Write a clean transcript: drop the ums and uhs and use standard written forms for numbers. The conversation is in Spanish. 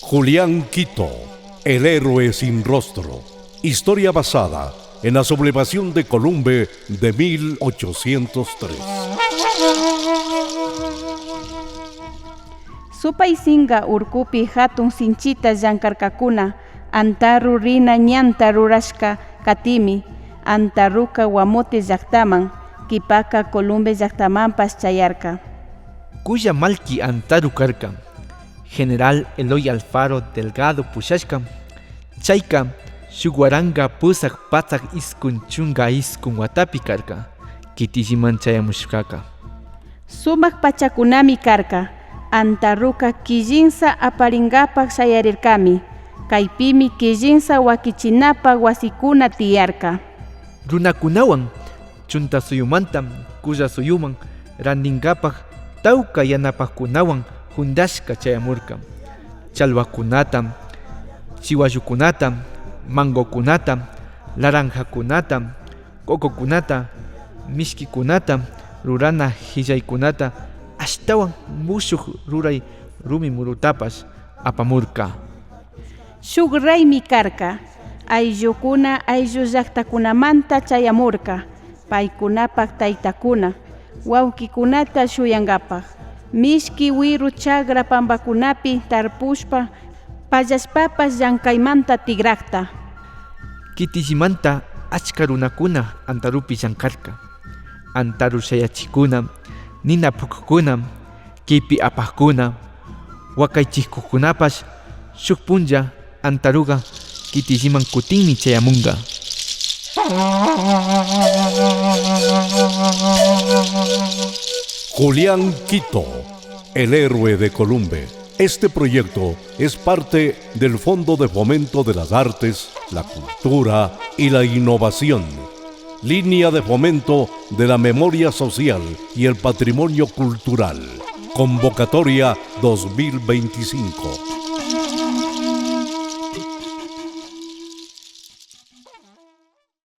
Julián Quito, el héroe sin rostro. Historia basada en la sublevación de Columbe de 1803. Supaysinga urkupi hatun sinchita llankarkakuna, antaru rina ñanta rurashka katimi, antaruka Guamote llaqtaman, kipaka Columbe llaqtamanpas chayarka. Cuya malki antaru karka, General Eloy Alfaro Delgado pushashka, chayka shugwaranga pusak patak iskun chunga iskun watapi karka, kitishiman chayamushkaka. Sumak pachakunami karka, antaruka killinsa aparingapak sayarirkami, kaypimi killinsa wakichinapa wasikuna tiyarka. Runakunawan chunta suyumanta kuya suyuman randingapak tawka yanapaqkunawan hundashka chayamurka. Chalwakunata, chiwayukunata, mangokunata, laranjakunata, cocokunata, mishkikunata, rurana hillaykunata, ashtawan mushuk ruray rumi murutapas apamurka. Shuk raymi karka, ayllukuna ayllu llaqtakunamanta chayamurka, paykunapak taytakuna, wawkikunata shuyangapak, mishki wiru chagra pambakunapi tarpushpa, pallashpapas llank'aymanta tigraqta. Kitishimanta achka runakuna antarupi llankarka, antaru shayachikuna, nina pukkuna, kipi apaqkuna, wakaychikukunapas shuk punlla antaruga kitishiman kutinmi chayamunga. Julián Quito, el héroe de Columbe. Este proyecto es parte del Fondo de Fomento de las Artes, la Cultura y la Innovación, Línea de Fomento de la Memoria Social y el Patrimonio Cultural, Convocatoria 2025.